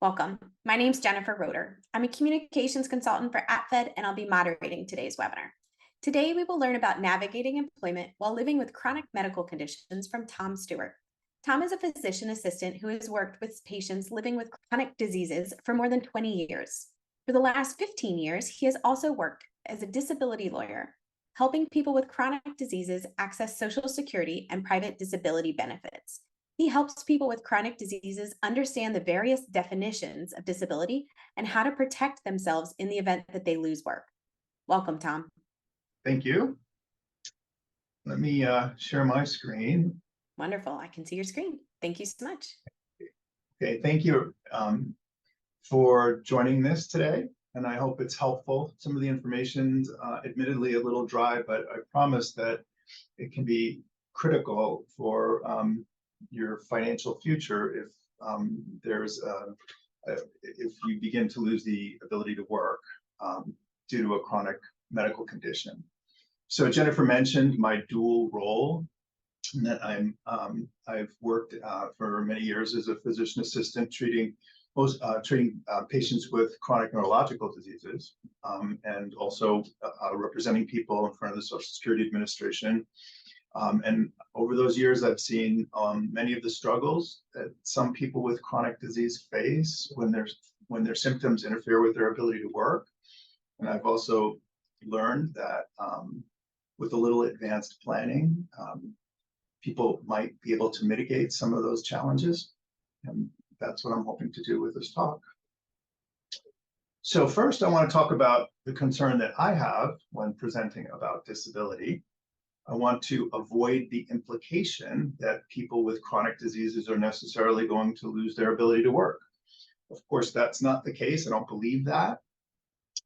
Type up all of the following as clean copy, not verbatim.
Welcome. My name's Jennifer Roeder. I'm a communications consultant for APFED, and I'll be moderating today's webinar. Today, we will learn about navigating employment while living with chronic medical conditions from Tom Stewart. Tom is a physician assistant who has worked with patients living with chronic diseases for more than 20 years. For the last 15 years, he has also worked as a disability lawyer, helping people with chronic diseases access Social Security and private disability benefits. He helps people with chronic diseases understand the various definitions of disability and how to protect themselves in the event that they lose work. Welcome, Tom. Thank you. Let me share my screen. Wonderful. I can see your screen. Thank you so much. Okay, thank you for joining this today, and I hope it's helpful. Some of the information's admittedly a little dry, but I promise that it can be critical for your financial future if if you begin to lose the ability to work due to a chronic medical condition. So Jennifer mentioned my dual role, and that I've worked for many years as a physician assistant treating patients with chronic neurological diseases, and also representing people in front of the Social Security Administration. And over those years, I've seen many of the struggles that some people with chronic disease face when their symptoms interfere with their ability to work. And I've also learned that with a little advanced planning, people might be able to mitigate some of those challenges. And that's what I'm hoping to do with this talk. So first, I want to talk about the concern that I have when presenting about disability. I want to avoid the implication that people with chronic diseases are necessarily going to lose their ability to work. Of course, that's not the case. I don't believe that.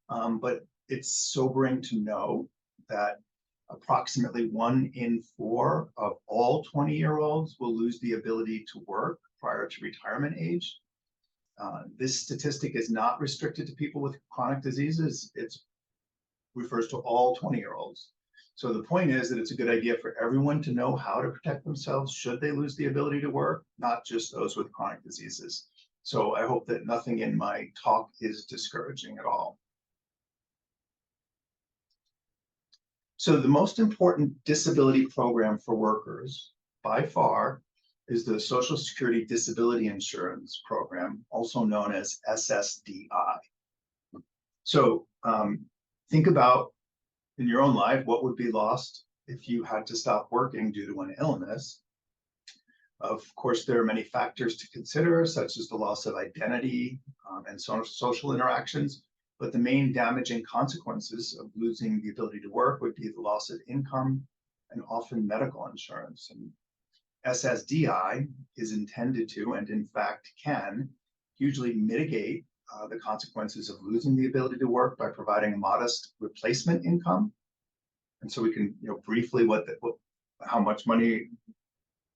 But it's sobering to know that approximately 1 in 4 of all 20-year-olds will lose the ability to work prior to retirement age. This statistic is not restricted to people with chronic diseases. It refers to all 20-year-olds. So the point is that it's a good idea for everyone to know how to protect themselves should they lose the ability to work, not just those with chronic diseases. So I hope that nothing in my talk is discouraging at all. So the most important disability program for workers, by far, is the Social Security Disability Insurance Program, also known as SSDI. So think about, in your own life, what would be lost if you had to stop working due to an illness. Of course, there are many factors to consider, such as the loss of identity and social interactions. But the main damaging consequences of losing the ability to work would be the loss of income and often medical insurance. And SSDI is intended to, and in fact can, hugely mitigate the consequences of losing the ability to work by providing modest replacement income. And so we can, briefly, how much money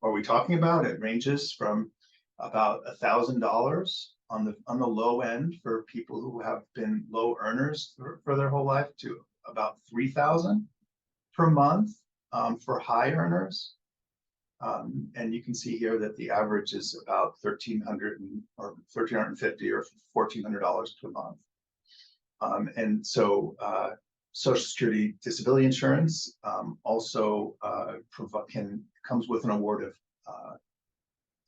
are we talking about? It ranges from about $1,000 on the low end for people who have been low earners for their whole life to about $3,000 per month for high earners. And you can see here that the average is about $1,300 or $1,350 or $1,400 per month. And so Social Security Disability Insurance also comes with an award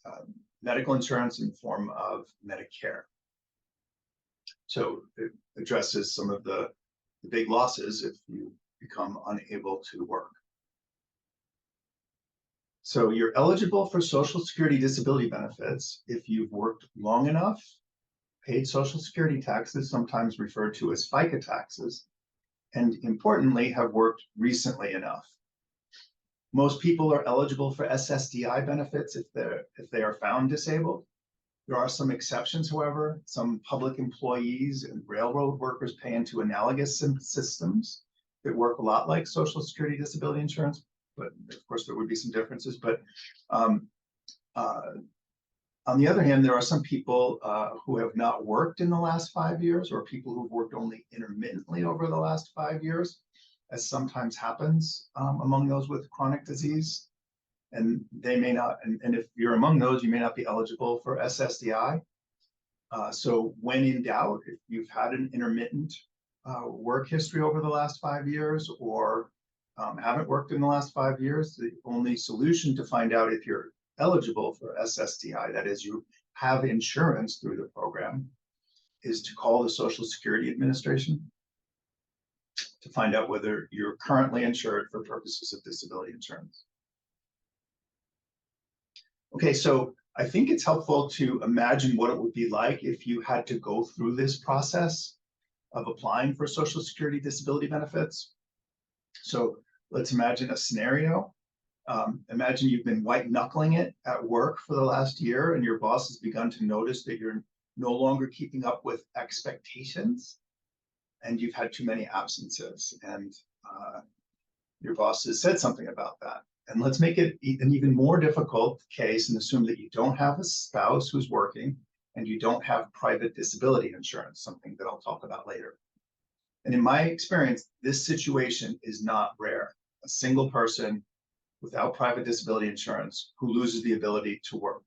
of medical insurance in the form of Medicare. So it addresses some of the big losses if you become unable to work. So you're eligible for Social Security disability benefits if you've worked long enough, paid Social Security taxes, sometimes referred to as FICA taxes, and importantly, have worked recently enough. Most people are eligible for SSDI benefits if they are found disabled. There are some exceptions, however. Some public employees and railroad workers pay into analogous systems that work a lot like Social Security disability insurance, but of course there would be some differences. But on the other hand, there are some people who have not worked in the last 5 years, or people who've worked only intermittently over the last 5 years, as sometimes happens among those with chronic disease. And they may not, and if you're among those, you may not be eligible for SSDI. So when in doubt, if you've had an intermittent work history over the last 5 years, or haven't worked in the last 5 years, the only solution to find out if you're eligible for SSDI, that is, you have insurance through the program, is to call the Social Security Administration to find out whether you're currently insured for purposes of disability insurance. Okay, so I think it's helpful to imagine what it would be like if you had to go through this process of applying for Social Security disability benefits. So let's imagine a scenario. Imagine you've been white knuckling it at work for the last year, and your boss has begun to notice that you're no longer keeping up with expectations, and you've had too many absences, and your boss has said something about that. And let's make it an even more difficult case and assume that you don't have a spouse who's working and you don't have private disability insurance, something that I'll talk about later. And in my experience, this situation is not rare. A single person without private disability insurance who loses the ability to work,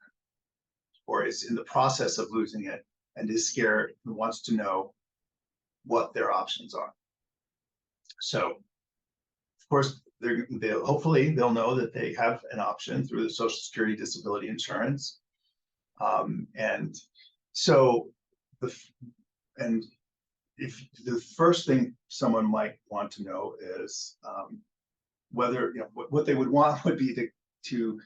or is in the process of losing it and is scared and wants to know what their options are. So, of course, hopefully they'll know that they have an option through the Social Security disability insurance. And so if the first thing someone might want to know is whether, what they would want would be to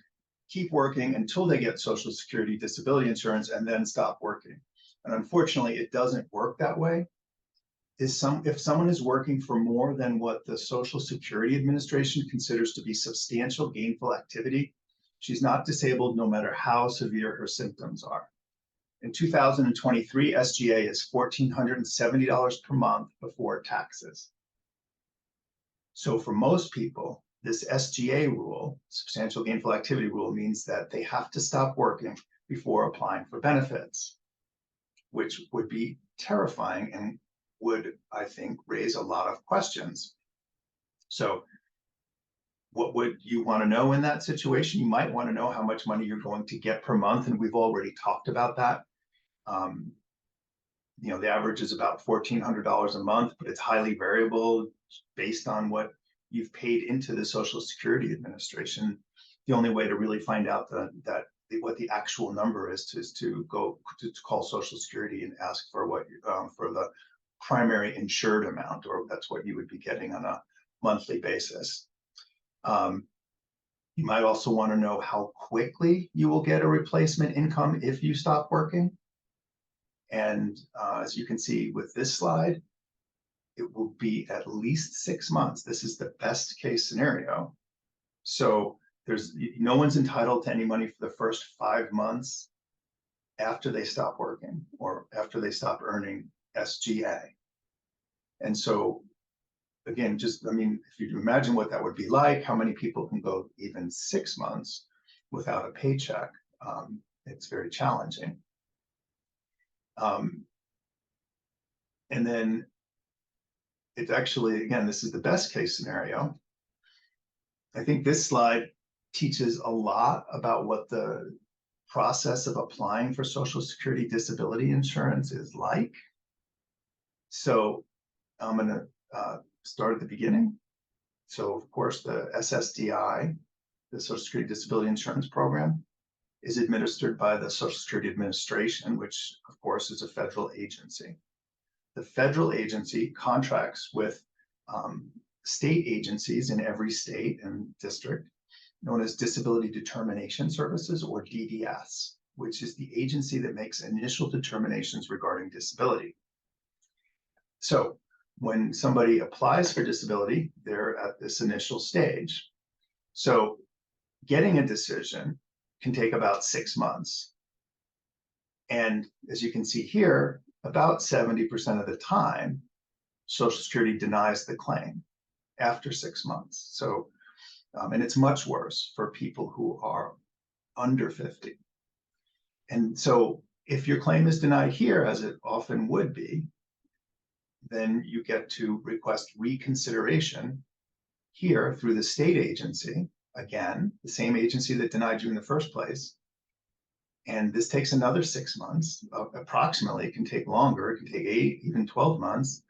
keep working until they get Social Security disability insurance and then stop working. And unfortunately, it doesn't work that way. If someone is working for more than what the Social Security Administration considers to be substantial gainful activity, she's not disabled no matter how severe her symptoms are. In 2023, SGA is $1,470 per month before taxes. So for most people, this SGA rule, substantial gainful activity rule, means that they have to stop working before applying for benefits, which would be terrifying and would, I think, raise a lot of questions. So what would you want to know in that situation? You might want to know how much money you're going to get per month, and we've already talked about that. The average is about $1,400 a month, but it's highly variable based on what you've paid into the Social Security Administration. The only way to really find out what the actual number is to go to call Social Security and ask for for the primary insured amount, or that's what you would be getting on a monthly basis. You might also want to know how quickly you will get a replacement income if you stop working. And as you can see with this slide, it will be at least 6 months. This is the best case scenario. So no one's entitled to any money for the first 5 months after they stop working or after they stop earning SGA. And so again, if you imagine what that would be like, how many people can go even 6 months without a paycheck, it's very challenging. And then it's actually, again, this is the best case scenario. I think this slide teaches a lot about what the process of applying for Social Security disability insurance is like. So I'm going to start at the beginning. So of course, the SSDI, the Social Security Disability Insurance Program, is administered by the Social Security Administration, which of course is a federal agency. The federal agency contracts with state agencies in every state and district, known as Disability Determination Services, or DDS, which is the agency that makes initial determinations regarding disability. So when somebody applies for disability, they're at this initial stage. So getting a decision can take about 6 months. And as you can see here, about 70% of the time, Social Security denies the claim after 6 months. So, and it's much worse for people who are under 50. And so if your claim is denied here, as it often would be, then you get to request reconsideration here through the state agency, again, the same agency that denied you in the first place. And this takes another 6 months, approximately. It can take longer, it can take 8, even 12 months.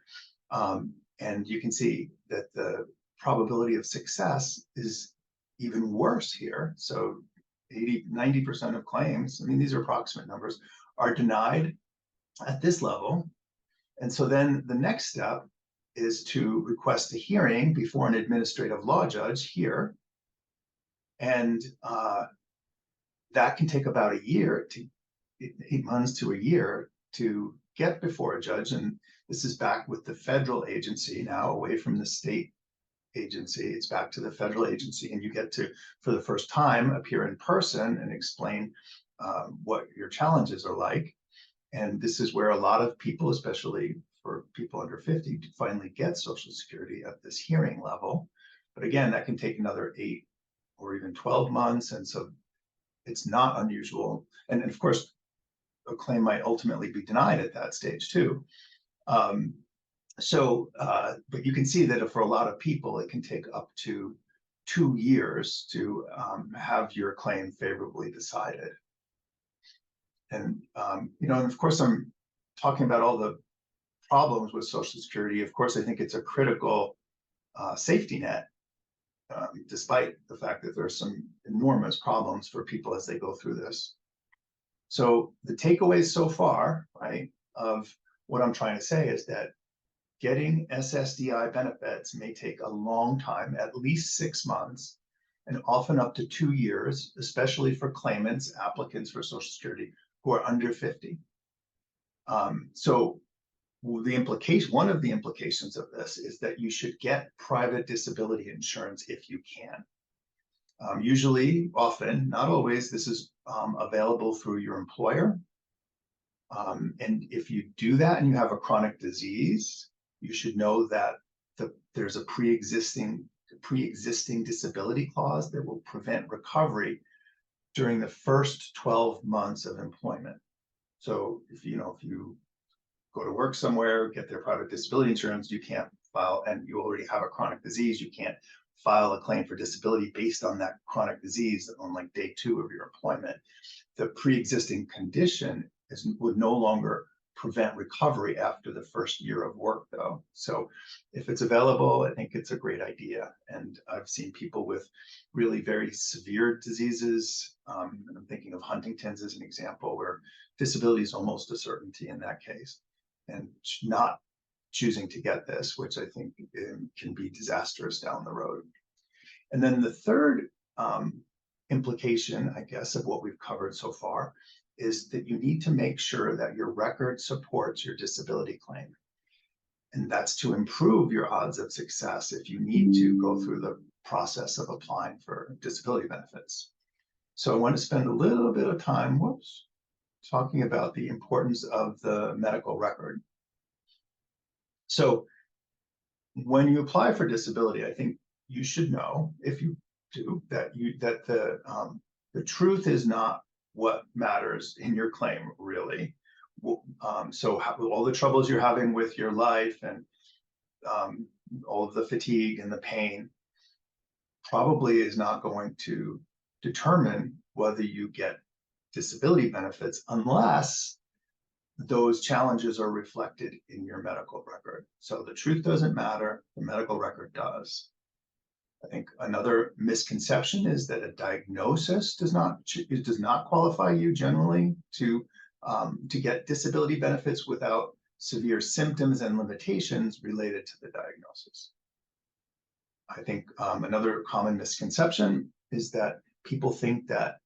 And you can see that the probability of success is even worse here. So 90% of claims, I mean, these are approximate numbers, are denied at this level. And so then the next step is to request a hearing before an administrative law judge here. And that can take about a year to 8 months to a year to get before a judge. And this is back with the federal agency now, away from the state agency. It's back to the federal agency, and you get to, for the first time, appear in person and explain what your challenges are like. And this is where a lot of people, especially for people under 50, finally get Social Security at this hearing level. But again, that can take another 8 or even 12 months. And so it's not unusual. And of course, a claim might ultimately be denied at that stage too. But you can see that for a lot of people, it can take up to 2 years to have your claim favorably decided. And, and of course, I'm talking about all the problems with Social Security. Of course, I think it's a critical safety net, despite the fact that there's some enormous problems for people as they go through this. So the takeaways so far, right, of what I'm trying to say is that getting SSDI benefits may take a long time, at least 6 months, and often up to 2 years, especially for claimants, applicants for Social Security who are under 50. So one of the implications of this is that you should get private disability insurance if you can. Usually, often, not always, this is available through your employer. And if you do that and you have a chronic disease, you should know that there's a pre-existing disability clause that will prevent recovery during the first 12 months of employment. So if you go to work somewhere, get their private disability insurance, you can't file, and you already have a chronic disease, you can't file a claim for disability based on that chronic disease on like day 2 of your employment. The pre-existing condition would no longer prevent recovery after the first year of work, though. So if it's available, I think it's a great idea. And I've seen people with really very severe diseases. I'm thinking of Huntington's as an example, where disability is almost a certainty in that case, and not choosing to get this, which I think can be disastrous down the road. And then the third implication, I guess, of what we've covered so far is that you need to make sure that your record supports your disability claim. And that's to improve your odds of success if you need to go through the process of applying for disability benefits. So I want to spend a little bit of time, talking about the importance of the medical record. So when you apply for disability, I think you should know, if you do, that the truth is not what matters in your claim, really. So all the troubles you're having with your life and all of the fatigue and the pain probably is not going to determine whether you get disability benefits unless those challenges are reflected in your medical record. So the truth doesn't matter, the medical record does. I think another misconception is that a diagnosis does not qualify you generally to get disability benefits without severe symptoms and limitations related to the diagnosis. I think another common misconception is that people think that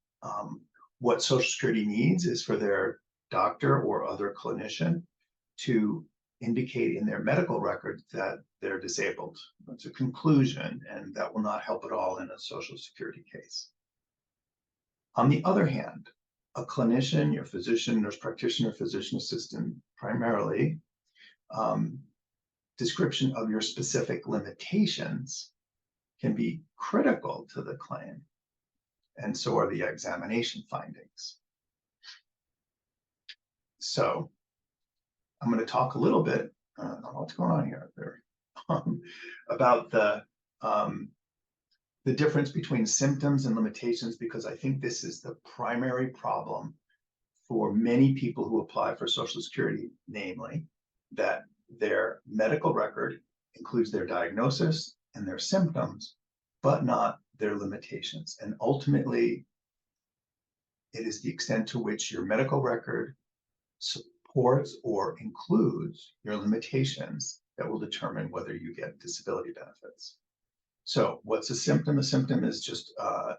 what Social Security needs is for their doctor or other clinician to indicate in their medical record that they're disabled. That's a conclusion, and that will not help at all in a Social Security case. On the other hand, a clinician, your physician, nurse practitioner, physician assistant, primarily, description of your specific limitations can be critical to the claim, and so are the examination findings. So I'm going to talk a little bit, I don't know what's going on here, about the difference between symptoms and limitations, because I think this is the primary problem for many people who apply for Social Security, namely, that their medical record includes their diagnosis and their symptoms, but not their limitations. And ultimately, it is the extent to which your medical record supports or includes your limitations that will determine whether you get disability benefits. So what's a symptom? A symptom is just a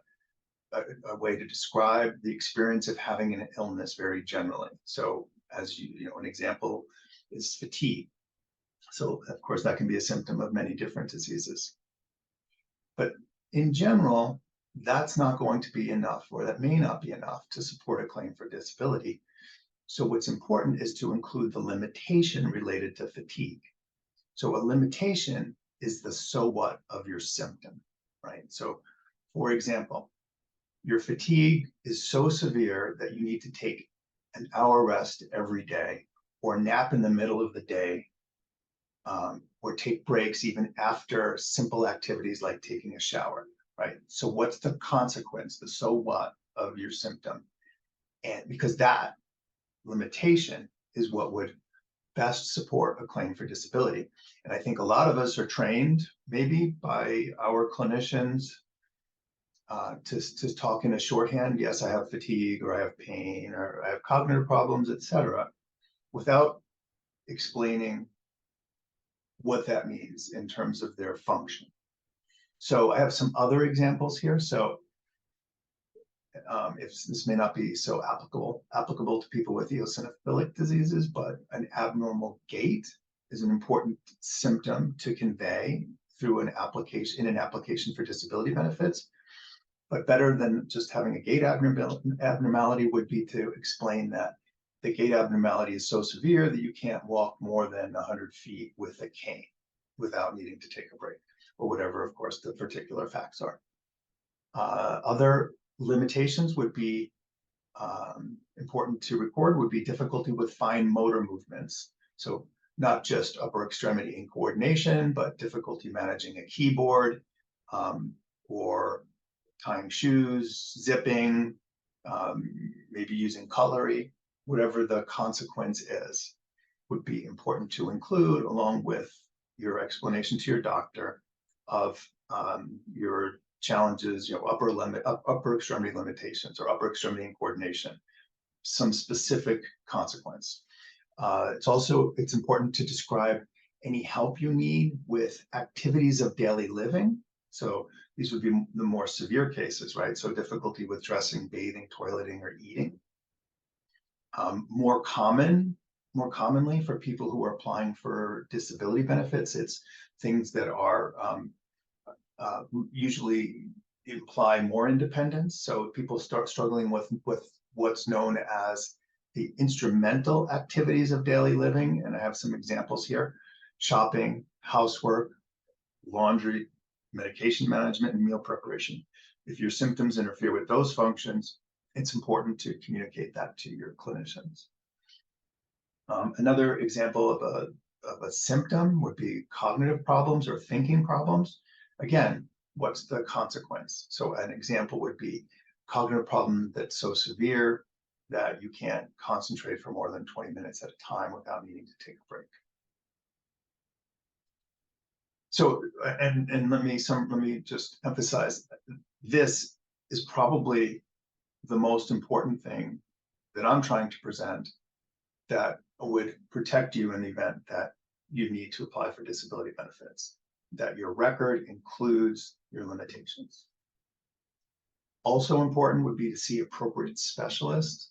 way to describe the experience of having an illness very generally. So as an example is fatigue. So of course that can be a symptom of many different diseases. But in general, that's not going to be enough, or that may not be enough to support a claim for disability. So what's important is to include the limitation related to fatigue. So a limitation is the so what of your symptom, right? So for example, your fatigue is so severe that you need to take an hour rest every day, or nap in the middle of the day, or take breaks even after simple activities like taking a shower, right? So what's the consequence, the so what of your symptom? And because that limitation is what would best support a claim for disability. And I think a lot of us are trained maybe by our clinicians to talk in a shorthand. Yes, I have fatigue, or I have pain, or I have cognitive problems, etc., without explaining what that means in terms of their function. So I have some other examples here. So if this may not be so applicable to people with eosinophilic diseases, but an abnormal gait is an important symptom to convey through an application for disability benefits. But better than just having a gait abnormality would be to explain that the gait abnormality is so severe that you can't walk more than 100 feet with a cane without needing to take a break, or whatever, of course, the particular facts are. Other limitations would be important to record would be difficulty with fine motor movements. So not just upper extremity and coordination, but difficulty managing a keyboard, or tying shoes, zipping, maybe using cutlery, whatever the consequence is, would be important to include, along with your explanation to your doctor of your challenges, upper extremity limitations, or upper extremity and coordination, some specific consequence. It's important to describe any help you need with activities of daily living. So these would be the more severe cases, right? So difficulty with dressing, bathing, toileting, or eating. More commonly for people who are applying for disability benefits, it's things that are usually imply more independence. So people start struggling with what's known as the instrumental activities of daily living. And I have some examples here: shopping, housework, laundry, medication management, and meal preparation. If your symptoms interfere with those functions, it's important to communicate that to your clinicians. Another example of a symptom would be cognitive problems or thinking problems. Again, what's the consequence? So an example would be cognitive problem that's so severe that you can't concentrate for more than 20 minutes at a time without needing to take a break. So, and let me just emphasize, this is probably the most important thing that I'm trying to present that would protect you in the event that you need to apply for disability benefits, that your record includes your limitations. Also important would be to see appropriate specialists.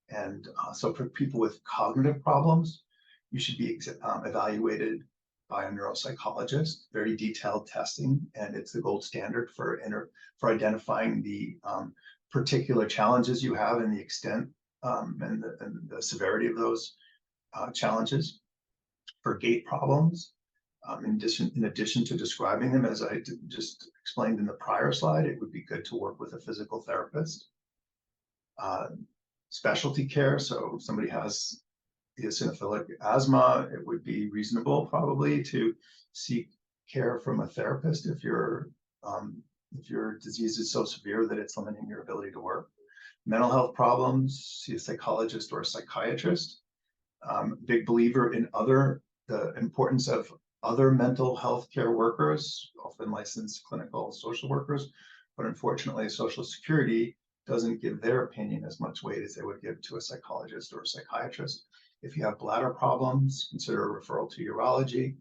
And so for people with cognitive problems, you should be evaluated by a neuropsychologist, very detailed testing, and it's the gold standard for identifying the particular challenges you have and the extent and the severity of those challenges. For gait problems, in addition to describing them, as I just explained in the prior slide, it would be good to work with a physical therapist. Specialty care, so if somebody has eosinophilic asthma, it would be reasonable probably to seek care from a therapist if your disease is so severe that it's limiting your ability to work. Mental health problems, see a psychologist or a psychiatrist. Big believer in the importance of other mental health care workers, often licensed clinical social workers, but unfortunately, Social Security doesn't give their opinion as much weight as they would give to a psychologist or a psychiatrist. If you have bladder problems, consider a referral to urology.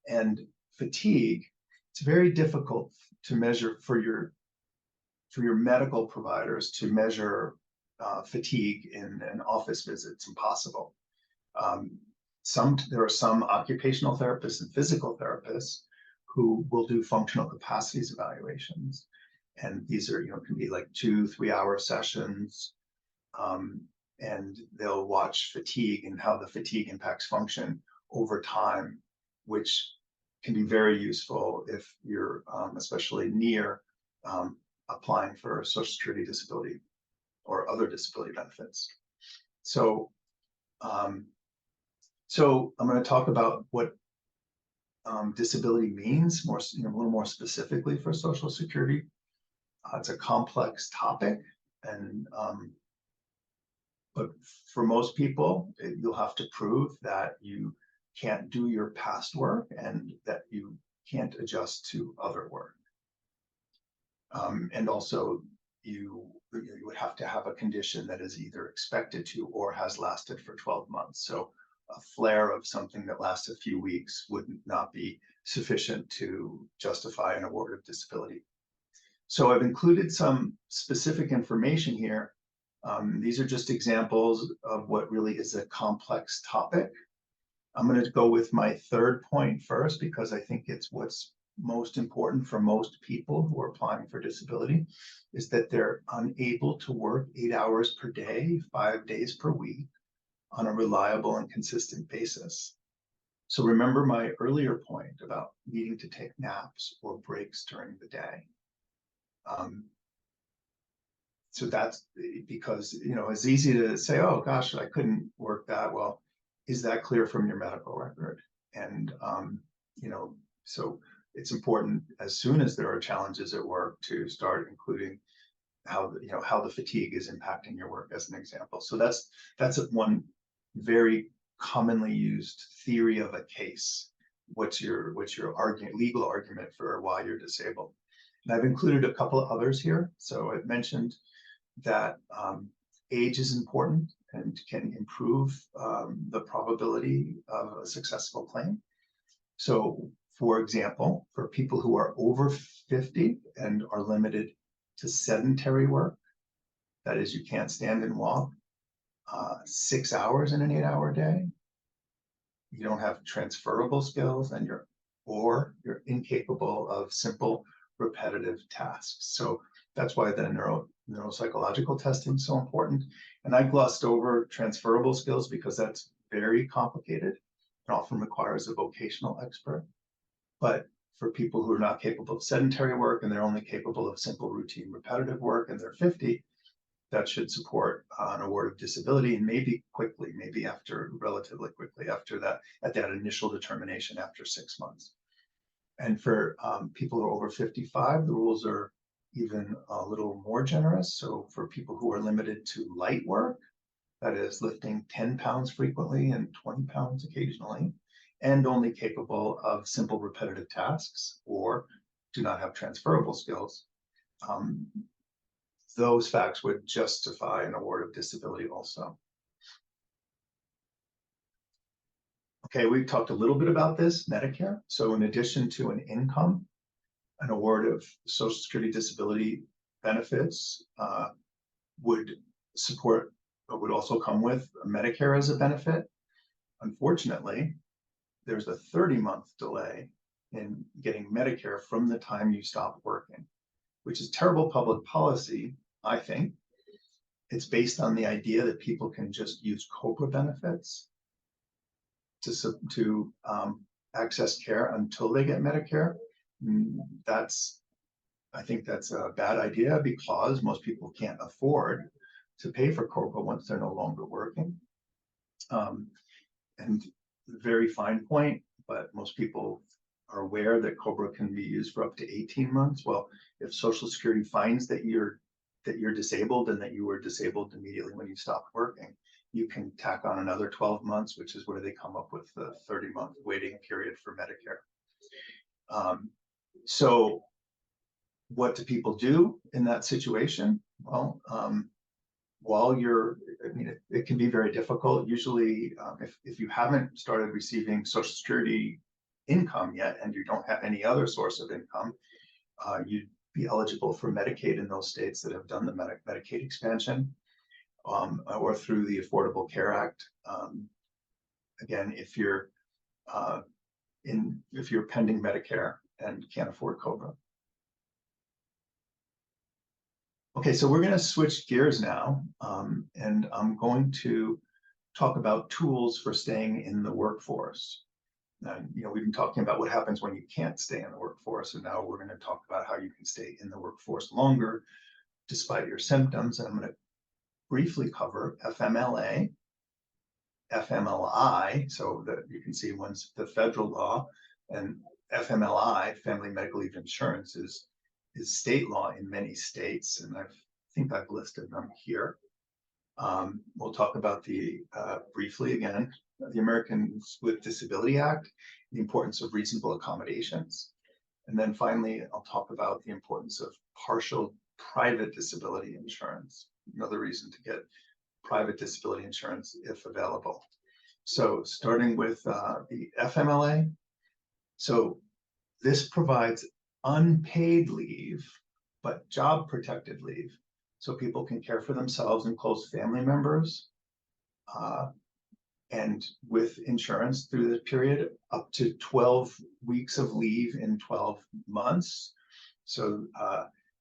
And fatigue, it's very difficult to measure for your medical providers to measure fatigue in an office visit. It's impossible. There are some occupational therapists and physical therapists who will do functional capacities evaluations. And these are, can be like 2-3 hour sessions. And they'll watch fatigue and how the fatigue impacts function over time, which can be very useful if you're especially near applying for Social Security disability or other disability benefits. So I'm going to talk about what disability means more, a little more specifically for Social Security. It's a complex topic, and but for most people, you'll have to prove that you can't do your past work and that you can't adjust to other work. And also, you would have to have a condition that is either expected to or has lasted for 12 months. So a flare of something that lasts a few weeks would not be sufficient to justify an award of disability. So I've included some specific information here. These are just examples of what really is a complex topic. I'm going to go with my third point first, because I think it's what's most important for most people who are applying for disability, is that they're unable to work 8 hours per day, 5 days per week on a reliable and consistent basis. So remember my earlier point about needing to take naps or breaks during the day. So that's because, it's easy to say, oh gosh, I couldn't work that well. Is that clear from your medical record? And, so it's important as soon as there are challenges at work to start including how the fatigue is impacting your work as an example. So that's one very commonly used theory of a case. What's your legal argument for why you're disabled? And I've included a couple of others here. So I've mentioned that age is important and can improve the probability of a successful claim. So, for example, for people who are over 50 and are limited to sedentary work, that is, you can't stand and walk 6 hours in an 8-hour day, you don't have transferable skills, and you're incapable of simple repetitive tasks. So that's why the neuropsychological testing is so important. And I glossed over transferable skills because that's very complicated and often requires a vocational expert. But for people who are not capable of sedentary work and they're only capable of simple routine repetitive work and they're 50, that should support an award of disability, and maybe relatively quickly after that, at that initial determination after 6 months. And for people who are over 55, the rules are even a little more generous. So for people who are limited to light work, that is lifting 10 pounds frequently and 20 pounds occasionally, and only capable of simple repetitive tasks or do not have transferable skills, those facts would justify an award of disability also. Okay, we've talked a little bit about this, Medicare. So in addition to an income, an award of Social Security disability benefits would also come with Medicare as a benefit. Unfortunately, there's a 30-month delay in getting Medicare from the time you stop working, which is terrible public policy, I think. It's based on the idea that people can just use COBRA benefits to access care until they get Medicare. I think that's a bad idea because most people can't afford to pay for COBRA once they're no longer working. And very fine point, but most people are aware that COBRA can be used for up to 18 months. Well, if Social Security finds that you're that you're disabled and that you were disabled immediately when you stopped working, you can tack on another 12 months, which is where they come up with the 30-month waiting period for Medicare. So what do people do in that situation? Well, while you're, I mean, it can be very difficult. Usually, if you haven't started receiving Social Security income yet, and you don't have any other source of income, you'd be eligible for Medicaid in those states that have done the Medicaid expansion, or through the Affordable Care Act. Again, if you're pending Medicare and can't afford COBRA. Okay, so we're going to switch gears now, and I'm going to talk about tools for staying in the workforce. And, we've been talking about what happens when you can't stay in the workforce, and now we're going to talk about how you can stay in the workforce longer despite your symptoms. And I'm going to briefly cover FMLA, FMLI, so that you can see one's the federal law, and FMLI, Family Medical Leave Insurance, is state law in many states, and I think I've listed them here. We'll talk about the briefly again, the Americans with Disability Act, the importance of reasonable accommodations, and then finally I'll talk about the importance of partial private disability insurance, another reason to get private disability insurance if available. So starting with the FMLA, so this provides unpaid leave, but job protected leave. So people can care for themselves and close family members, and with insurance through the period, up to 12 weeks of leave in 12 months. So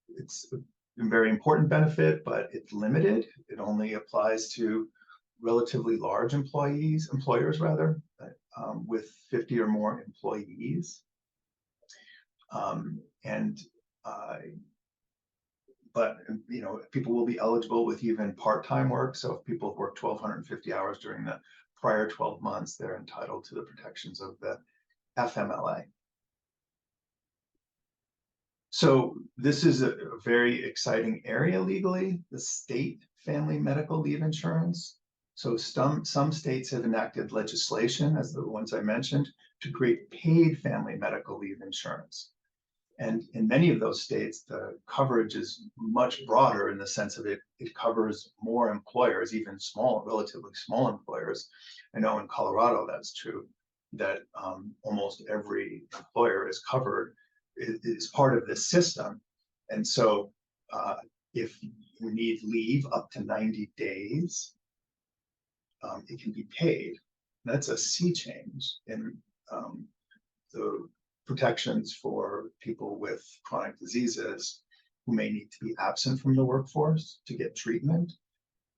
it's a very important benefit, but it's limited. It only applies to relatively large employers rather, with 50 or more employees. But people will be eligible with even part-time work. So if people have worked 1,250 hours during the prior 12 months, they're entitled to the protections of the FMLA. So this is a very exciting area legally, the state family medical leave insurance. So some states have enacted legislation, as the ones I mentioned, to create paid family medical leave insurance. And in many of those states, the coverage is much broader in the sense of it covers more employers, even relatively small employers. I know in Colorado that's true, that almost every employer is covered, is part of this system. And so if you need leave up to 90 days, it can be paid. That's a sea change in the protections for people with chronic diseases who may need to be absent from the workforce to get treatment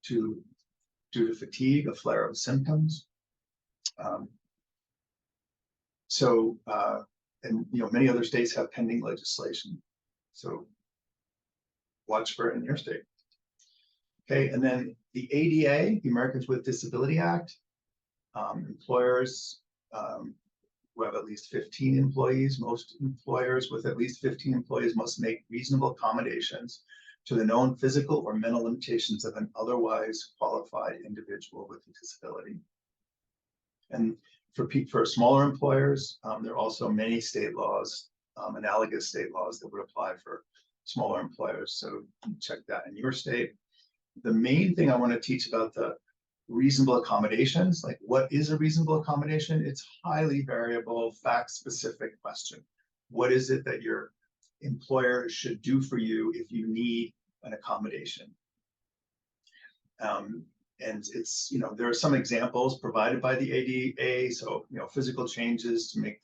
due to fatigue, a flare of symptoms. And many other states have pending legislation. So watch for it in your state. Okay, and then the ADA, the Americans with Disability Act, employers who have at least 15 employees, most employers with at least 15 employees must make reasonable accommodations to the known physical or mental limitations of an otherwise qualified individual with a disability. And for smaller employers, there are also many state laws, analogous state laws that would apply for smaller employers. So check that in your state. The main thing I want to teach about the reasonable accommodations, like what is a reasonable accommodation? It's highly variable, fact-specific question. What is it that your employer should do for you if you need an accommodation? And it's, there are some examples provided by the ADA. So, physical changes to make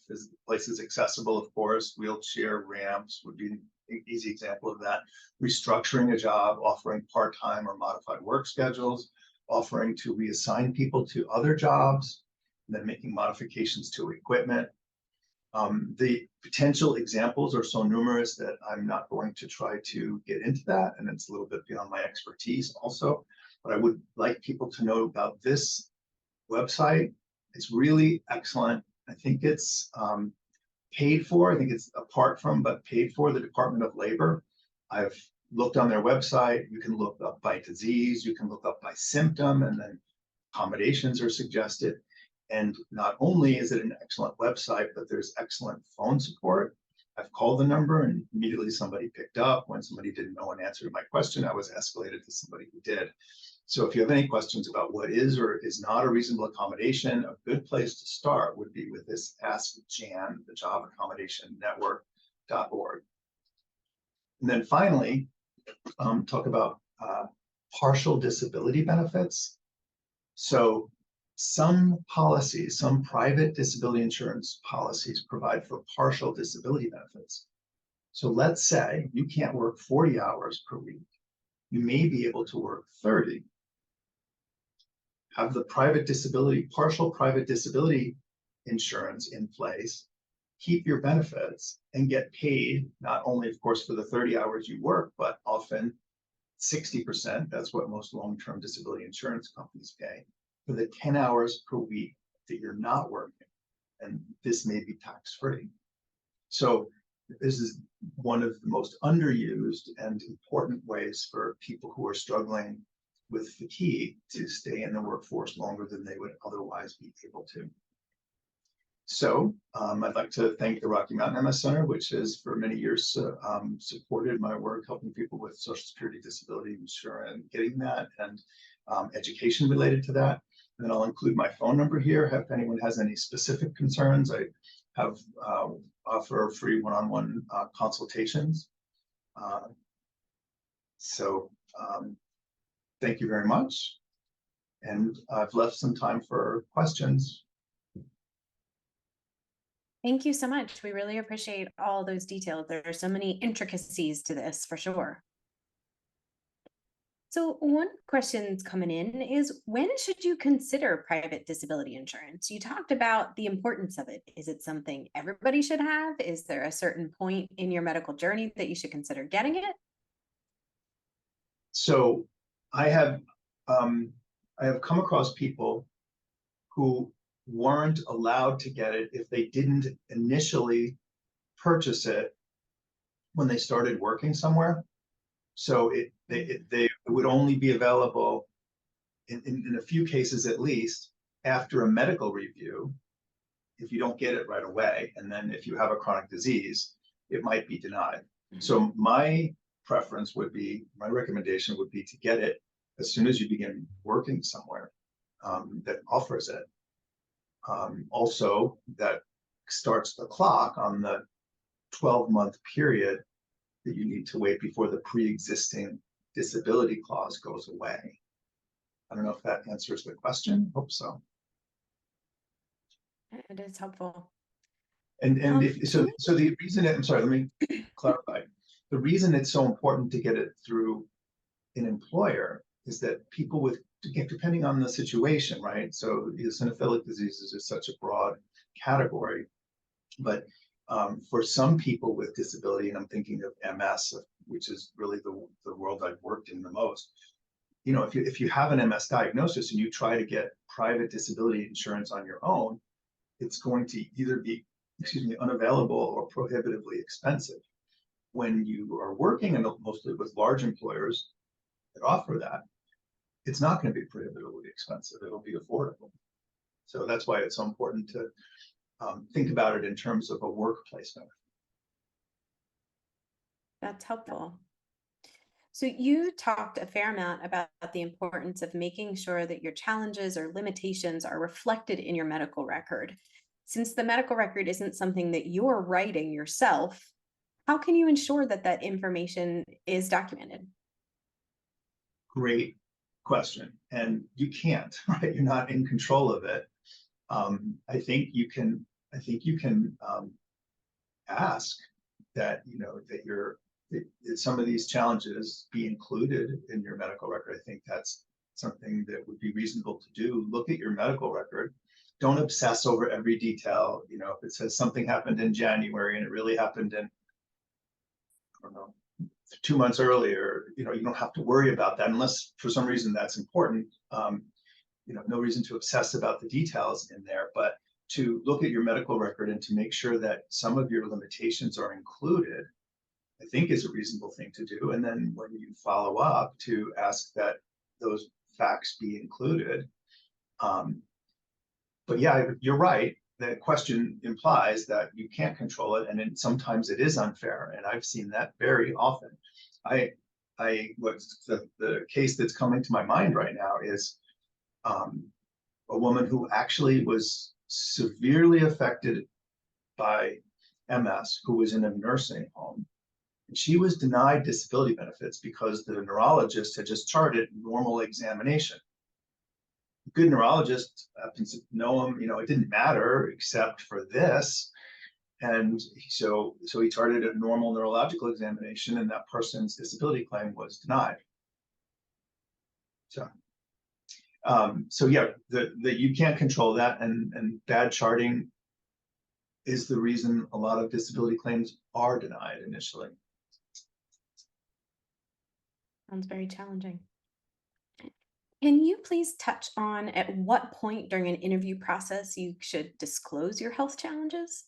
places accessible, of course, wheelchair ramps would be an easy example of that. Restructuring a job, offering part-time or modified work schedules, offering to reassign people to other jobs, and then making modifications to equipment. The potential examples are so numerous that I'm not going to try to get into that, and it's a little bit beyond my expertise also. But I would like people to know about this website. It's really excellent. I think it's paid for. I think it's apart from, but paid for the Department of Labor. I've looked on their website, you can look up by disease, you can look up by symptom, and then accommodations are suggested. And not only is it an excellent website, but there's excellent phone support. I've called the number and immediately somebody picked up. When somebody didn't know an answer to my question, I was escalated to somebody who did. So if you have any questions about what is or is not a reasonable accommodation, a good place to start would be with this Ask Jan, the Job Accommodation Network.org. And then finally, talk about partial disability benefits. So some policies, some private disability insurance policies provide for partial disability benefits. So let's say you can't work 40 hours per week. You may be able to work 30. Have the partial private disability insurance in place, keep your benefits, and get paid not only, of course, for the 30 hours you work, but often 60%, that's what most long-term disability insurance companies pay, for the 10 hours per week that you're not working. And this may be tax-free. So this is one of the most underused and important ways for people who are struggling with fatigue to stay in the workforce longer than they would otherwise be able to. So I'd like to thank the Rocky Mountain MS Center, which has for many years supported my work helping people with Social Security disability insurance, getting that, and education related to that. And then I'll include my phone number here. If anyone has any specific concerns, I have offer free one-on-one consultations. Thank you very much. And I've left some time for questions. Thank you so much. We really appreciate all those details. There are so many intricacies to this for sure. So one question coming in is, when should you consider private disability insurance? You talked about the importance of it. Is it something everybody should have? Is there a certain point in your medical journey that you should consider getting it? So I have come across people who weren't allowed to get it if they didn't initially purchase it when they started working somewhere. So they would only be available in a few cases at least after a medical review if you don't get it right away. And then if you have a chronic disease, it might be denied. Mm-hmm. So my recommendation would be to get it as soon as you begin working somewhere that offers it. Also, that starts the clock on the 12-month period that you need to wait before the pre-existing disability clause goes away. I don't know if that answers the question. Hope so. It is helpful. And so the reason I'm sorry, let me clarify. The reason it's so important to get it through an employer is that people with, depending on the situation, right? So eosinophilic diseases is such a broad category, but for some people with disability, and I'm thinking of MS, which is really the world I've worked in the most. You know, if you have an MS diagnosis and you try to get private disability insurance on your own, it's going to either be, unavailable or prohibitively expensive. When you are working, and mostly with large employers that offer that, it's not going to be prohibitively expensive. It'll be affordable. So that's why it's so important to think about it in terms of a workplace benefit. That's helpful. So you talked a fair amount about the importance of making sure that your challenges or limitations are reflected in your medical record. Since the medical record isn't something that you're writing yourself, how can you ensure that that information is documented? Great question. And you can't, right? You're not in control of it. I think you can ask that, that some of these challenges be included in your medical record. I think that's something that would be reasonable to do. Look at your medical record. Don't obsess over every detail. You know, if it says something happened in January and it really happened in, I don't know, 2 months earlier, you don't have to worry about that unless for some reason that's important. No reason to obsess about the details in there, but to look at your medical record and to make sure that some of your limitations are included I think is a reasonable thing to do. And then when you follow up to ask that those facts be included. But yeah, you're right. The question implies that you can't control it, and then sometimes it is unfair. And I've seen that very often. What's the case that's coming to my mind right now is a woman who actually was severely affected by MS, who was in a nursing home. And she was denied disability benefits because the neurologist had just charted normal examination. A good neurologist happens to know him, it didn't matter except for this. And so he charted a normal neurological examination, and that person's disability claim was denied. So yeah, you can't control that, and bad charting is the reason a lot of disability claims are denied initially. Sounds very challenging. Can you please touch on at what point during an interview process you should disclose your health challenges?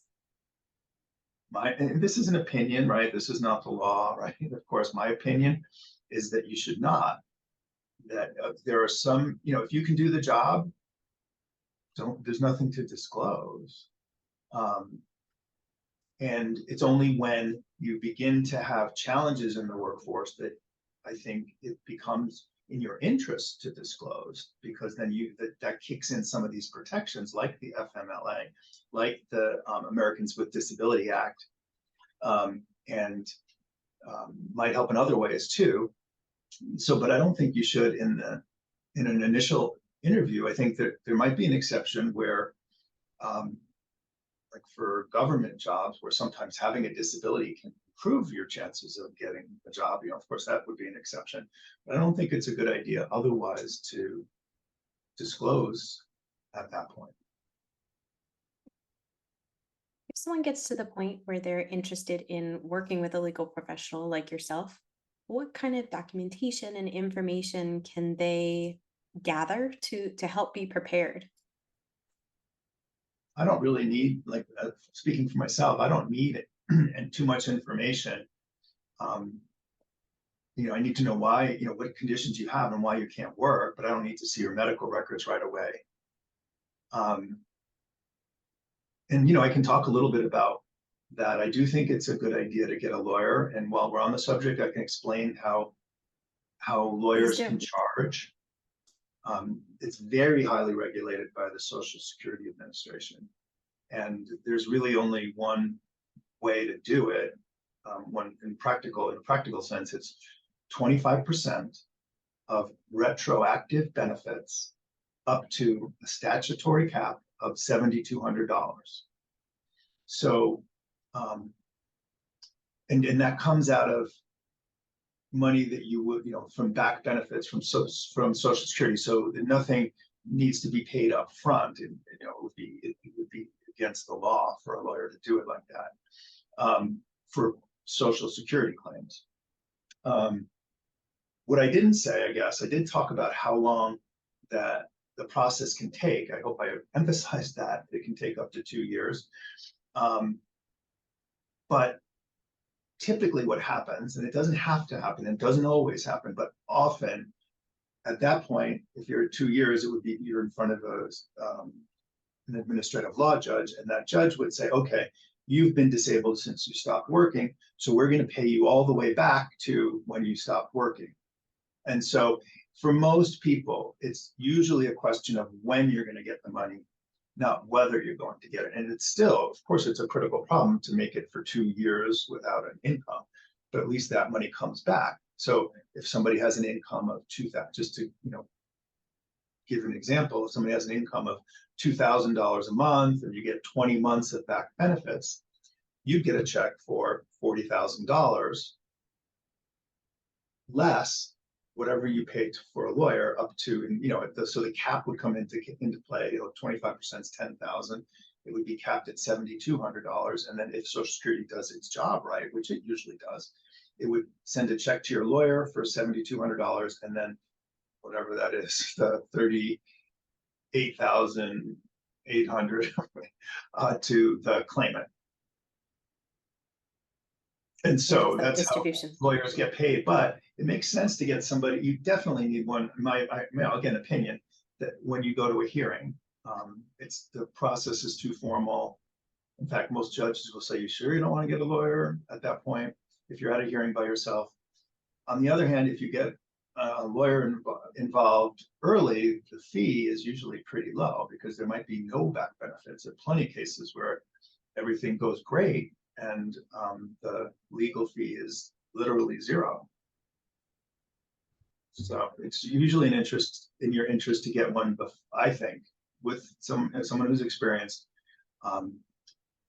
And this is an opinion, right? This is not the law, right? Of course, my opinion is that you should not. That there are some, if you can do the job, there's nothing to disclose. And it's only when you begin to have challenges in the workforce that I think it becomes in your interest to disclose, because then that kicks in some of these protections, like the FMLA, like the Americans with Disability Act, and might help in other ways too. So, but I don't think you should in an initial interview. I think that there might be an exception where, like for government jobs, where sometimes having a disability can improve your chances of getting a job. Of course, that would be an exception. But I don't think it's a good idea otherwise to disclose at that point. If someone gets to the point where they're interested in working with a legal professional like yourself, what kind of documentation and information can they gather to help be prepared? I don't really need, like, speaking for myself, I don't need it and too much information. I need to know why, what conditions you have and why you can't work, but I don't need to see your medical records right away. And I can talk a little bit about that. I do think it's a good idea to get a lawyer. And while we're on the subject, I can explain how lawyers can charge. It's very highly regulated by the Social Security Administration. And there's really only one way to do it. In a practical sense, it's 25% of retroactive benefits up to a statutory cap of $7,200. So, and that comes out of money that you would, from back benefits from Social Security. So nothing needs to be paid up front. And, it would be against the law for a lawyer to do it like that for Social Security claims. What I didn't say, I guess, I did talk about how long that the process can take. I hope I emphasized that it can take up to 2 years. But typically what happens, and it doesn't have to happen, it doesn't always happen, but often at that point, if you're at 2 years, it would be you're in front of an administrative law judge, and that judge would say, okay, you've been disabled since you stopped working, so we're going to pay you all the way back to when you stopped working. And so for most people, it's usually a question of when you're going to get the money, not whether you're going to get it. And it's still, of course, it's a critical problem to make it for 2 years without an income, but at least that money comes back. So if somebody has an income of 2,000, just to give an example, if somebody has an income of $2,000 a month and you get 20 months of back benefits, you'd get a check for $40,000 less whatever you paid for a lawyer up to, and so the cap would come into play. 25% is $10,000. It would be capped at $7,200, and then if Social Security does its job right, which it usually does, it would send a check to your lawyer for $7,200, and then whatever that is, the $38,800 to the claimant. And Thank you so for that that's how distribution. lawyers get paid. But it makes sense to get somebody, you definitely need one, again, opinion, that when you go to a hearing, the process is too formal. In fact, most judges will say, you sure you don't want to get a lawyer at that point if you're at a hearing by yourself? On the other hand, if you get a lawyer involved early, the fee is usually pretty low because there might be no back benefits. There are plenty of cases where everything goes great and the legal fee is literally zero. So it's usually in your interest to get one, I think, with someone who's experienced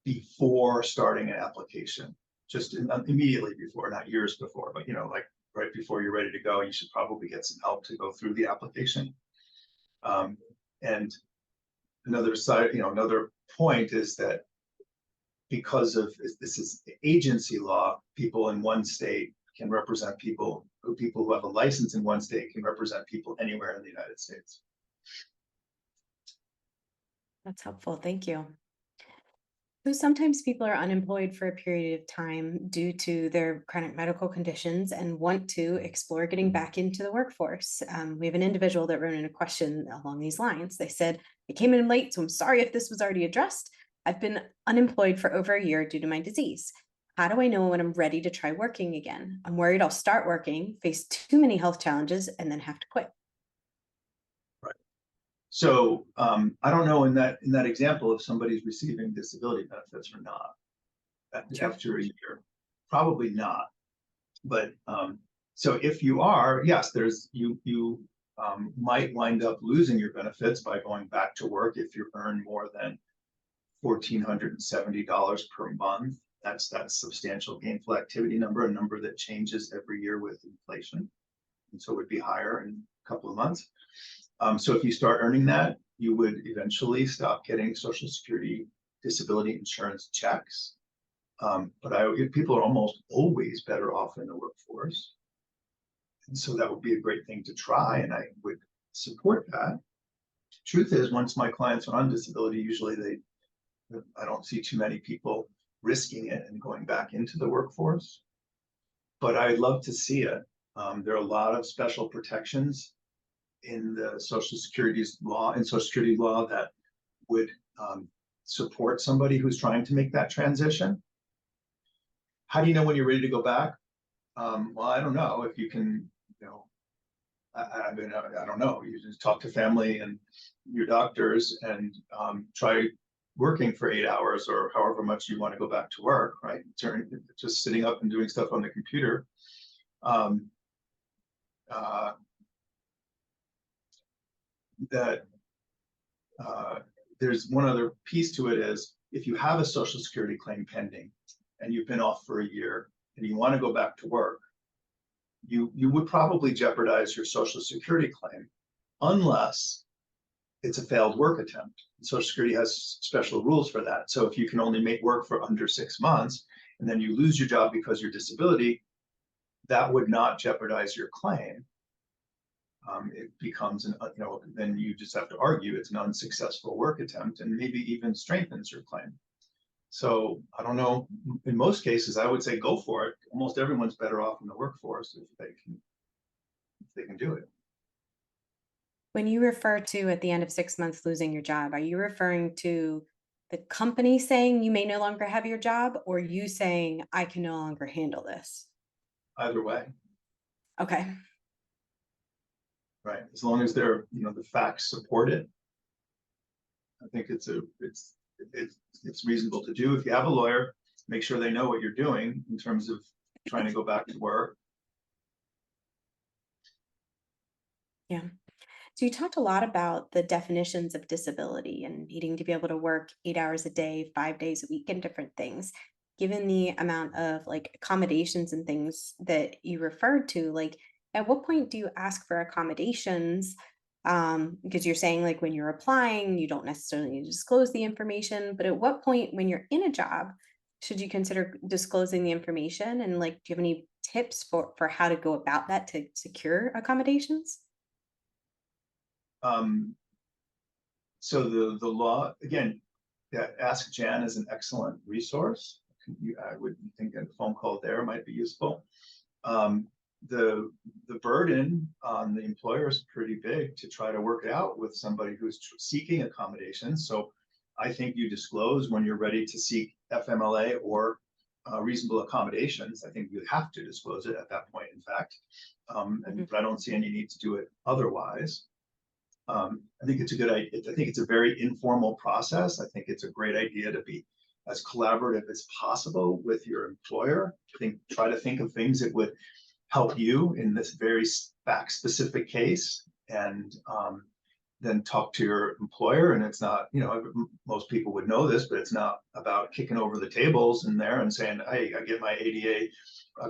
before starting an application, just immediately before, not years before, but like right before you're ready to go, you should probably get some help to go through the application. And another point is that because of this is agency law, people in one state can represent people who have a license in one state can represent people anywhere in the United States. That's helpful. Thank you. So sometimes people are unemployed for a period of time due to their chronic medical conditions and want to explore getting back into the workforce. We have an individual that wrote in a question along these lines. They said, I came in late, so I'm sorry if this was already addressed. I've been unemployed for over a year due to my disease. How do I know when I'm ready to try working again? I'm worried I'll start working, face too many health challenges, and then have to quit. Right. So I don't know in that example if somebody's receiving disability benefits or not after a year. Probably not. But so if you are, yes, you might wind up losing your benefits by going back to work if you earn more than $1,470 per month. That's that substantial gainful activity number, a number that changes every year with inflation. And so it would be higher in a couple of months. So if you start earning that, you would eventually stop getting Social Security disability insurance checks. But people are almost always better off in the workforce. And so that would be a great thing to try, and I would support that. Truth is, once my clients are on disability, usually I don't see too many people risking it and going back into the workforce. But I'd love to see it. There are a lot of special protections in the Social Security law that would support somebody who's trying to make that transition. How do you know when you're ready to go back? Well, I don't know if you can, I don't know. You just talk to family and your doctors and try working for 8 hours or however much you want to go back to work, right? Just sitting up and doing stuff on the computer. There's one other piece to it is if you have a Social Security claim pending and you've been off for a year and you want to go back to work, you would probably jeopardize your Social Security claim unless it's a failed work attempt. Social Security has special rules for that. So if you can only make work for under 6 months and then you lose your job because of your disability, that would not jeopardize your claim. It becomes then you just have to argue it's an unsuccessful work attempt and maybe even strengthens your claim. So I don't know, in most cases, I would say go for it. Almost everyone's better off in the workforce if they can do it. When you refer to at the end of 6 months losing your job, are you referring to the company saying you may no longer have your job, or you saying I can no longer handle this? Either way. Okay. Right. As long as the facts support it, I think it's reasonable to do. If you have a lawyer, make sure they know what you're doing in terms of trying to go back to work. Yeah. So you talked a lot about the definitions of disability and needing to be able to work 8 hours a day, 5 days a week, and different things. Given the amount of accommodations and things that you referred to, at what point do you ask for accommodations? Because you're saying when you're applying, you don't necessarily need to disclose the information, but at what point when you're in a job, should you consider disclosing the information? And do you have any tips for how to go about that to secure accommodations? So the law, again, Ask Jan is an excellent resource. I would think a phone call there might be useful. The burden on the employer is pretty big to try to work it out with somebody who's seeking accommodations. So I think you disclose when you're ready to seek FMLA or reasonable accommodations. I think you have to disclose it at that point, in fact. But I don't see any need to do it otherwise. I think it's a good idea. I think it's a very informal process. I think it's a great idea to be as collaborative as possible with your employer. Try to think of things that would help you in this very fact specific case, and then talk to your employer. And it's not, most people would know this, but it's not about kicking over the tables in there and saying, hey, I get my ADA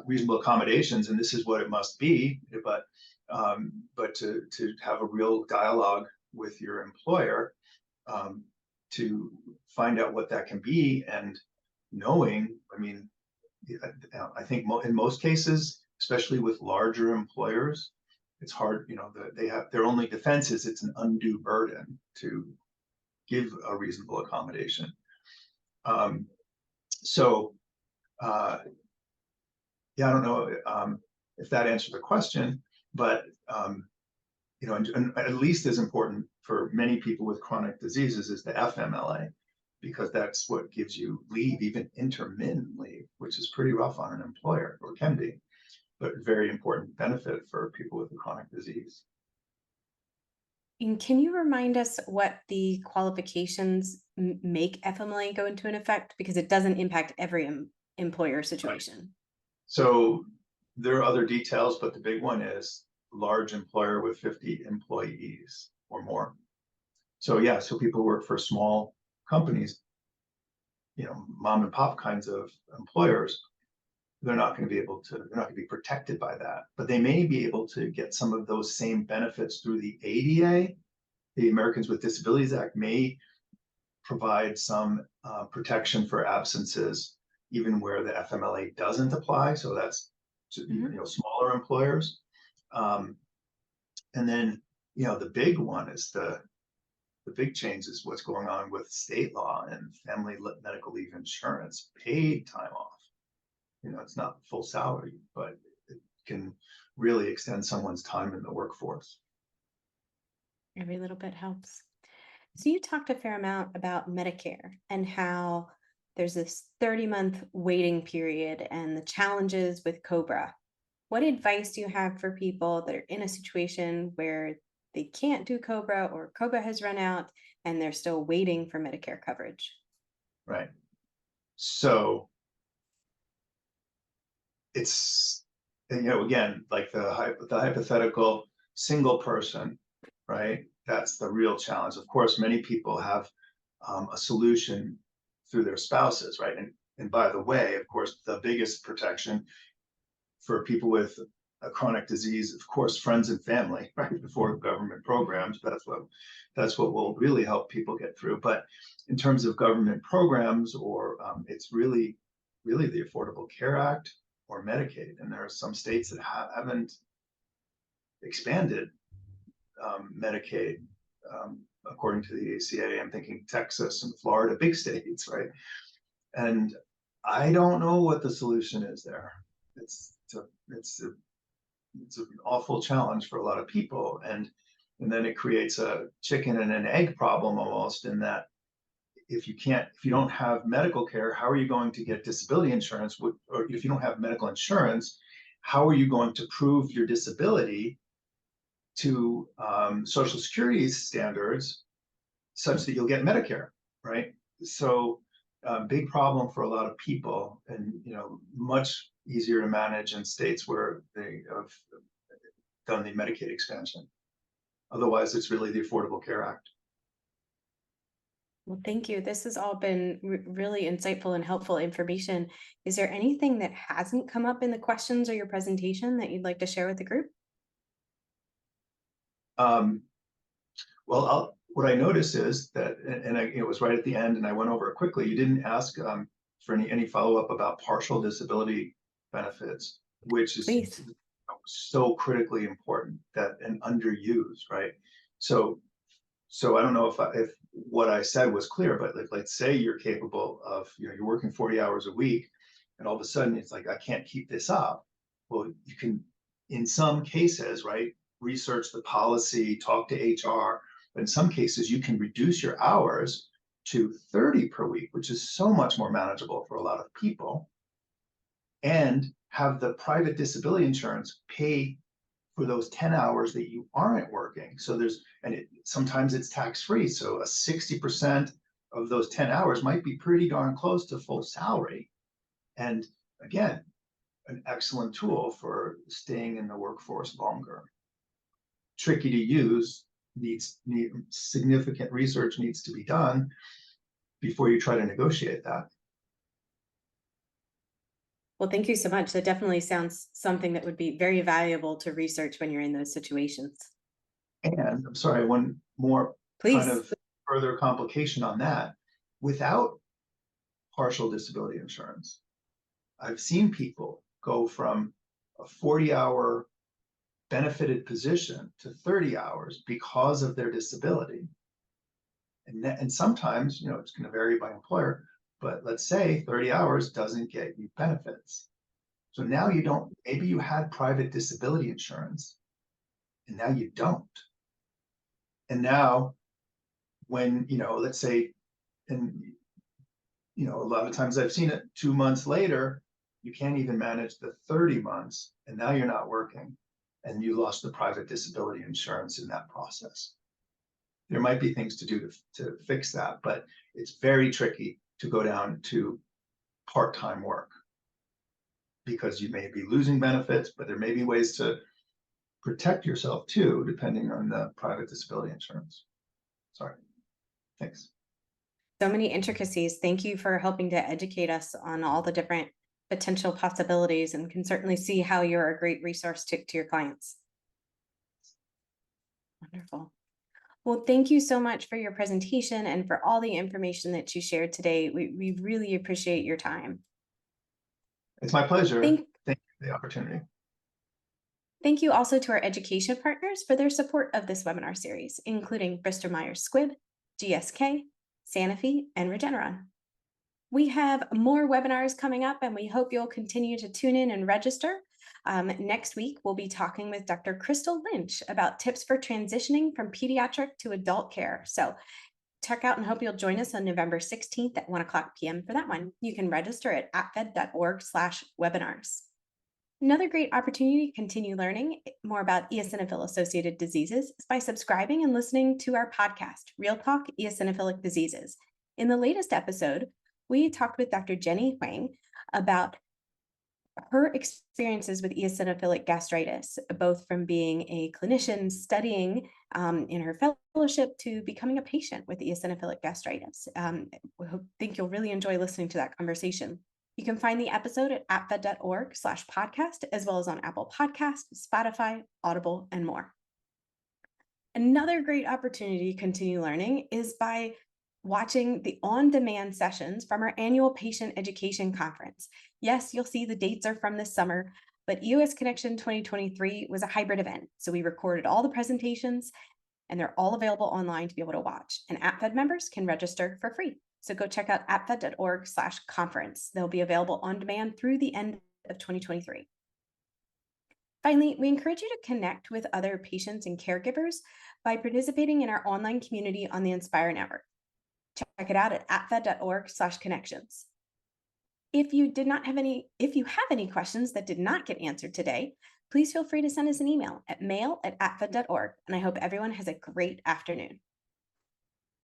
reasonable accommodations and this is what it must be. But to have a real dialogue with your employer, to find out what that can be, and knowing, I think in most cases, especially with larger employers, it's hard, they have their only defense is it's an undue burden to give a reasonable accommodation. Yeah, I don't know if that answered the question, but and at least as important for many people with chronic diseases is the FMLA, because that's what gives you leave, even intermittent leave, which is pretty rough on an employer, or can be, but very important benefit for people with a chronic disease. And can you remind us what the qualifications make FMLA go into an effect? Because it doesn't impact every employer situation. Right. So there are other details, but the big one is large employer with 50 employees or more. So yeah, so people who work for small companies, mom and pop kinds of employers, they're not going to be protected by that, but they may be able to get some of those same benefits through the ADA. The Americans with Disabilities Act may provide some protection for absences, even where the FMLA doesn't apply. So that's smaller employers. And then, the big one is the big change is what's going on with state law and family medical leave insurance, paid time off. It's not full salary, but it can really extend someone's time in the workforce. Every little bit helps. So you talked a fair amount about Medicare and how there's this 30-month waiting period and the challenges with COBRA. What advice do you have for people that are in a situation where they can't do COBRA, or COBRA has run out and they're still waiting for Medicare coverage? Right. So it's, again, like the hypothetical single person, right? That's the real challenge. Of course, many people have a solution through their spouses, right? And by the way, of course, the biggest protection for people with a chronic disease, of course, friends and family, right, before government programs. That's what will really help people get through. But in terms of government programs, or it's really the Affordable Care Act or Medicaid, and there are some states that haven't expanded Medicaid according to the ACA. I'm thinking Texas and Florida, big states, right? And I don't know what the solution is there. It's an awful challenge for a lot of people, and then it creates a chicken and an egg problem almost, in that if you don't have medical care, how are you going to get disability insurance? Or if you don't have medical insurance, how are you going to prove your disability to Social Security standards such that you'll get Medicare, right? So big problem for a lot of people, and much easier to manage in states where they have done the Medicaid expansion. Otherwise, it's really the Affordable Care Act. Well, thank you. This has all been really insightful and helpful information. Is there anything that hasn't come up in the questions or your presentation that you'd like to share with the group? Well, what I noticed is that, and it was right at the end, and I went over it quickly. You didn't ask for any follow-up about partial disability benefits, which is so critically important and underused, right? So I don't know what I said was clear, but like, let's say you're capable of, you're working 40 hours a week, and all of a sudden it's like, I can't keep this up. Well, you can, in some cases, right, research the policy, talk to HR, but in some cases you can reduce your hours to 30 per week, which is so much more manageable for a lot of people, and have the private disability insurance pay for those 10 hours that you aren't working. So sometimes it's tax-free. So a 60% of those 10 hours might be pretty darn close to full salary. And again, an excellent tool for staying in the workforce longer. Tricky to use, significant research needs to be done before you try to negotiate that. Well, thank you so much. That definitely sounds something that would be very valuable to research when you're in those situations. And I'm sorry, one more kind of further complication on that. Without partial disability insurance, I've seen people go from a 40-hour benefited position to 30 hours because of their disability. And sometimes, it's going to vary by employer, but let's say 30 hours doesn't get you benefits. So now maybe you had private disability insurance and now you don't. And now when, let's say, and, a lot of times I've seen it 2 months later, you can't even manage the 30 months and now you're not working and you lost the private disability insurance in that process. There might be things to do to fix that, but it's very tricky to go down to part-time work because you may be losing benefits, but there may be ways to protect yourself too, depending on the private disability insurance. Sorry. Thanks. So many intricacies. Thank you for helping to educate us on all the different potential possibilities, and can certainly see how you're a great resource to your clients. Wonderful. Well, thank you so much for your presentation and for all the information that you shared today. We really appreciate your time. It's my pleasure. Thank you for the opportunity. Thank you also to our education partners for their support of this webinar series, including Bristol Myers Squibb, GSK, Sanofi, and Regeneron. We have more webinars coming up, and we hope you'll continue to tune in and register. Next week, we'll be talking with Dr. Crystal Lynch about tips for transitioning from pediatric to adult care. So check out and hope you'll join us on November 16th at 1:00 p.m. for that one. You can register at apfed.org/webinars. Another great opportunity to continue learning more about eosinophil-associated diseases is by subscribing and listening to our podcast, Real Talk Eosinophilic Diseases. In the latest episode, we talked with Dr. Jenny Huang about her experiences with eosinophilic gastritis, both from being a clinician studying in her fellowship to becoming a patient with eosinophilic gastritis. We think you'll really enjoy listening to that conversation. You can find the episode at apfed.org/podcast, as well as on Apple Podcasts, Spotify, Audible, and more. Another great opportunity to continue learning is by watching the on-demand sessions from our annual patient education conference. Yes, you'll see the dates are from this summer, but EOS Connection 2023 was a hybrid event. So we recorded all the presentations and they're all available online to be able to watch. And APFED members can register for free. So go check out apfed.org/conference. They'll be available on demand through the end of 2023. Finally, we encourage you to connect with other patients and caregivers by participating in our online community on the Inspire Network. Check it out at apfed.org/connections. If you have any questions that did not get answered today, please feel free to send us an email at mail@apfed.org. And I hope everyone has a great afternoon.